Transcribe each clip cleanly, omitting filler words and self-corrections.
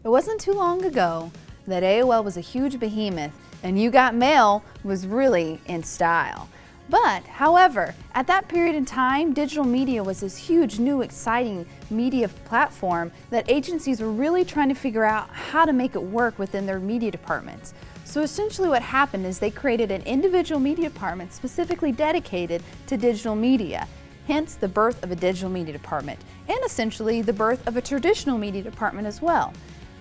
It wasn't too long ago that AOL was a huge behemoth and You Got Mail was really in style. But, however, at that period in time, digital media was this huge, new, exciting media platform that agencies were really trying to figure out how to make it work within their media departments. So essentially what happened is they created an individual media department specifically dedicated to digital media, hence the birth of a digital media department, and essentially the birth of a traditional media department as well.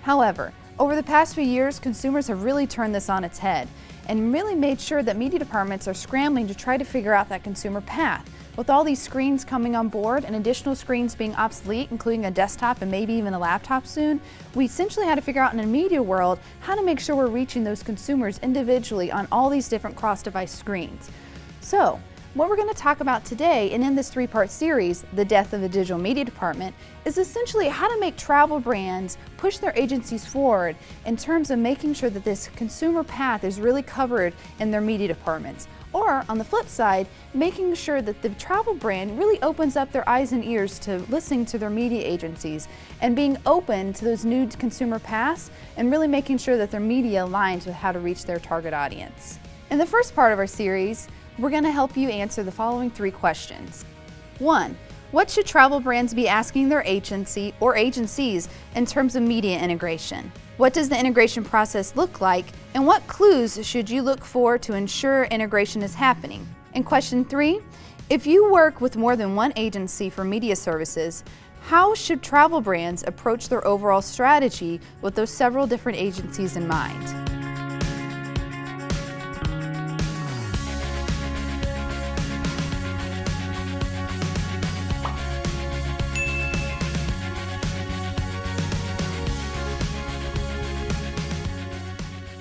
However, over the past few years, consumers have really turned this on its head and really made sure that media departments are scrambling to try to figure out that consumer path. With all these screens coming on board and additional screens being obsolete, including a desktop and maybe even a laptop soon, we essentially had to figure out in the media world how to make sure we're reaching those consumers individually on all these different cross-device screens. So, what we're going to talk about today, and in this three-part series, The Death of the Digital Media Department, is essentially how to make travel brands push their agencies forward in terms of making sure that this consumer path is really covered in their media departments. Or, on the flip side, making sure that the travel brand really opens up their eyes and ears to listening to their media agencies and being open to those new consumer paths and really making sure that their media aligns with how to reach their target audience. In the first part of our series, we're going to help you answer the following three questions. 1. What should travel brands be asking their agency or agencies in terms of media integration? What does the integration process look like, and what clues should you look for to ensure integration is happening? And question 3, if you work with more than one agency for media services, how should travel brands approach their overall strategy with those several different agencies in mind?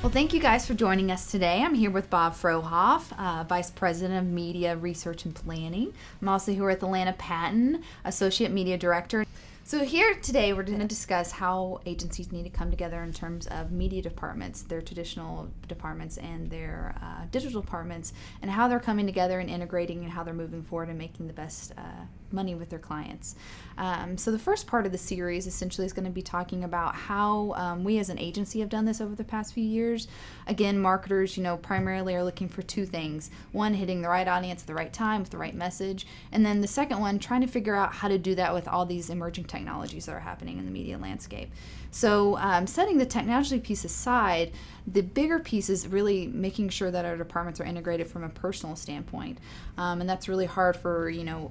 Well, thank you guys for joining us today. I'm here with Bob Frohoff, Vice President of Media Research and Planning. I'm also here with Alana Patton, Associate Media Director. So here today we're going to discuss how agencies need to come together in terms of media departments, their traditional departments and their digital departments, and how they're coming together and integrating and how they're moving forward and making the best money with their clients. So the first part of the series essentially is going to be talking about how we as an agency have done this over the past few years. Again, marketers, primarily are looking for two things. One, hitting the right audience at the right time with the right message. And then the second one, trying to figure out how to do that with all these emerging technologies that are happening in the media landscape. So setting the technology piece aside, the bigger piece is really making sure that our departments are integrated from a personal standpoint. And that's really hard for,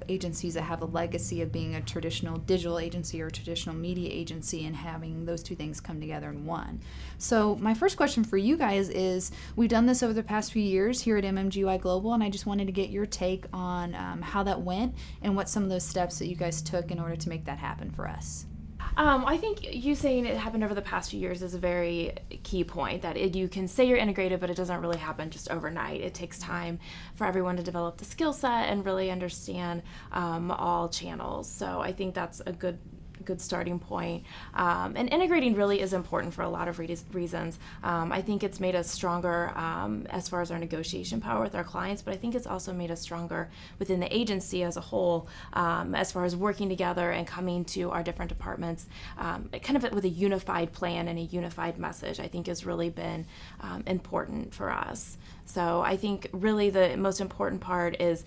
agencies that have a legacy of being a traditional digital agency or a traditional media agency and having those two things come together in one. So my first question for you guys is, we've done this over the past few years here at MMGY Global, and I just wanted to get your take on how that went and what some of those steps that you guys took in order to make that happen for us. I think you saying it happened over the past few years is a very key point, that you can say you're integrated, but it doesn't really happen just overnight. It takes time for everyone to develop the skill set and really understand all channels. So I think that's a good starting point. And integrating really is important for a lot of reasons. I think it's made us stronger as far as our negotiation power with our clients, but I think it's also made us stronger within the agency as a whole, as far as working together and coming to our different departments kind of with a unified plan and a unified message, I think has really been important for us. So I think really the most important part is,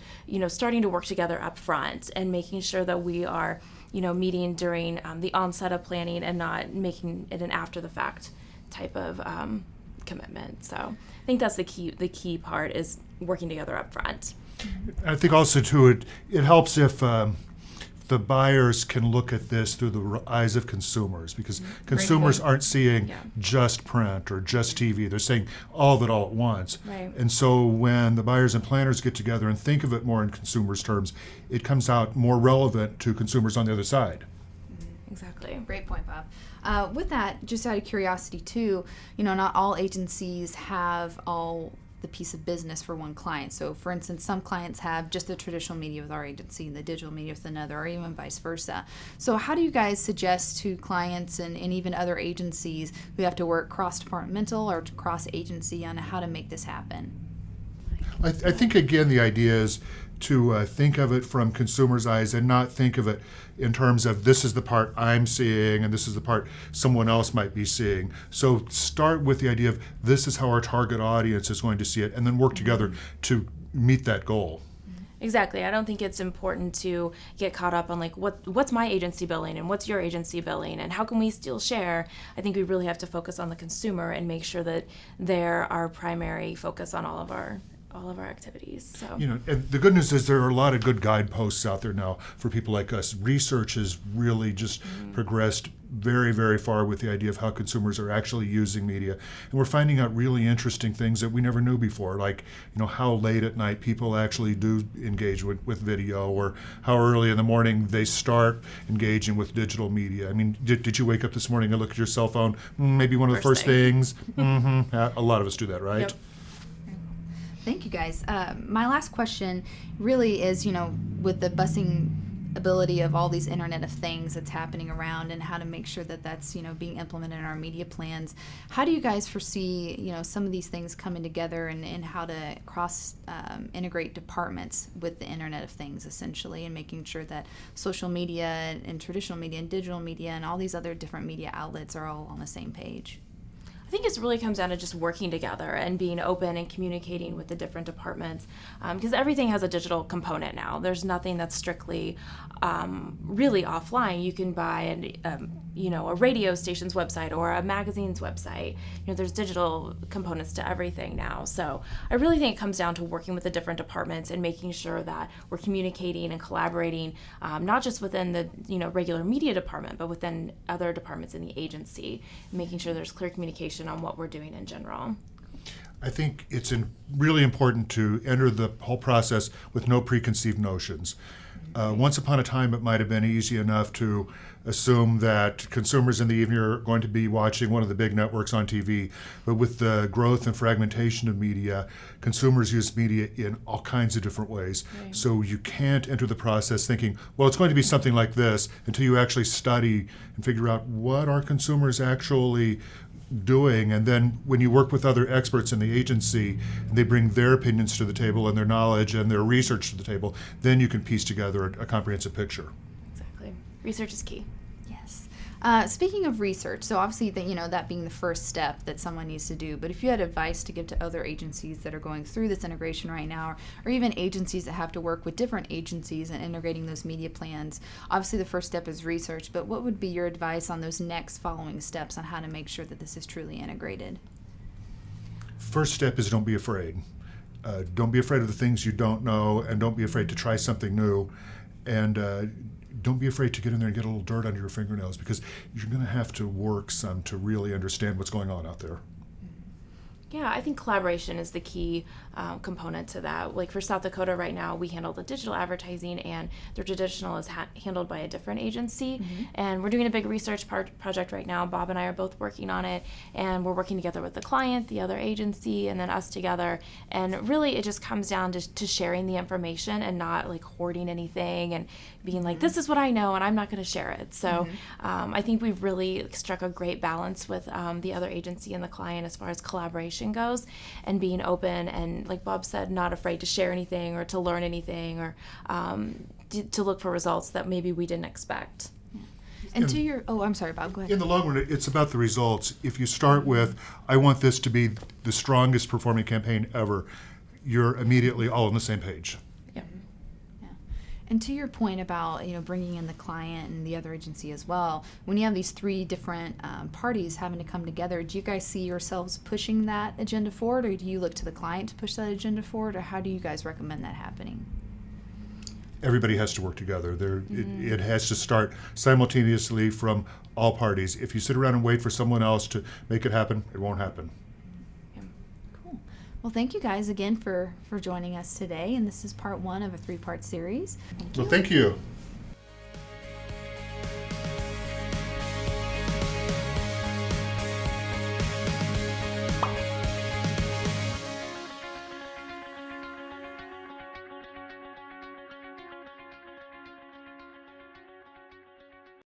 starting to work together up front and making sure that we are meeting during the onset of planning and not making it an after the fact type of commitment. So I think that's the key part, is working together up front. I think also too, it helps if the buyers can look at this through the eyes of consumers, because consumers aren't seeing just print or just TV. They're seeing all of it all at once. Right. And so when the buyers and planners get together and think of it more in consumers' terms, it comes out more relevant to consumers on the other side. Exactly. Great point, Bob. With that, just out of curiosity too, not all agencies have all the piece of business for one client. So for instance, some clients have just the traditional media with our agency and the digital media with another, or even vice versa. So how do you guys suggest to clients and even other agencies who have to work cross-departmental or cross-agency on how to make this happen? I think, again, the idea is to think of it from consumers' eyes and not think of it in terms of this is the part I'm seeing and this is the part someone else might be seeing. So start with the idea of this is how our target audience is going to see it, and then work together to meet that goal. Exactly. I don't think it's important to get caught up on like what's my agency billing and what's your agency billing and how can we still share. I think we really have to focus on the consumer and make sure that they're our primary focus on all of our activities. So And the good news is there are a lot of good guideposts out there now for people like us. Research has really just progressed very, very far with the idea of how consumers are actually using media. And we're finding out really interesting things that we never knew before, like how late at night people actually do engage with video, or how early in the morning they start engaging with digital media. I mean, did you wake up this morning and look at your cell phone? Maybe one of the first things. A lot of us do that, right? Yep. Thank you, guys. My last question really is, with the busing ability of all these Internet of Things that's happening around and how to make sure that that's, being implemented in our media plans, how do you guys foresee, some of these things coming together and how to cross integrate departments with the Internet of Things, essentially, and making sure that social media and traditional media and digital media and all these other different media outlets are all on the same page? I think it really comes down to just working together and being open and communicating with the different departments, because everything has a digital component now. There's nothing that's strictly really offline. You can buy a radio station's website or a magazine's website. There's digital components to everything now. So I really think it comes down to working with the different departments and making sure that we're communicating and collaborating, not just within the regular media department, but within other departments in the agency, making sure there's clear communication on what we're doing in general. I think it's really important to enter the whole process with no preconceived notions. Once upon a time, it might have been easy enough to assume that consumers in the evening are going to be watching one of the big networks on TV. But with the growth and fragmentation of media, consumers use media in all kinds of different ways. Right. So you can't enter the process thinking, well, it's going to be something like this, until you actually study and figure out what are consumers actually doing. And then when you work with other experts in the agency and they bring their opinions to the table and their knowledge and their research to the table, then you can piece together a comprehensive picture. Exactly. Research is key. Yes. Speaking of research, so obviously that being the first step that someone needs to do, but if you had advice to give to other agencies that are going through this integration right now, or even agencies that have to work with different agencies and integrating those media plans, obviously the first step is research, but what would be your advice on those next following steps on how to make sure that this is truly integrated? First step is don't be afraid. Don't be afraid of the things you don't know, and don't be afraid to try something new. And don't be afraid to get in there and get a little dirt under your fingernails, because you're going to have to work some to really understand what's going on out there. Yeah, I think collaboration is the key component to that. Like for South Dakota right now, we handle the digital advertising, and the traditional is handled by a different agency. Mm-hmm. And we're doing a big research project right now. Bob and I are both working on it, and we're working together with the client, the other agency, and then us together. And really, it just comes down to sharing the information and not like hoarding anything and being like, this is what I know, and I'm not going to share it. So I think we've really struck a great balance with the other agency and the client as far as collaboration goes, and being open and, like Bob said, not afraid to share anything or to learn anything or to look for results that maybe we didn't expect. And to your, I'm sorry, Bob, go ahead. In the long run, it's about the results. If you start with, I want this to be the strongest performing campaign ever, you're immediately all on the same page. And to your point about bringing in the client and the other agency as well, when you have these three different parties having to come together, do you guys see yourselves pushing that agenda forward, or do you look to the client to push that agenda forward, or how do you guys recommend that happening? Everybody has to work together. It has to start simultaneously from all parties. If you sit around and wait for someone else to make it happen, it won't happen. Well, thank you guys again for joining us today, and this is part 1 of a 3-part series. Well, thank you.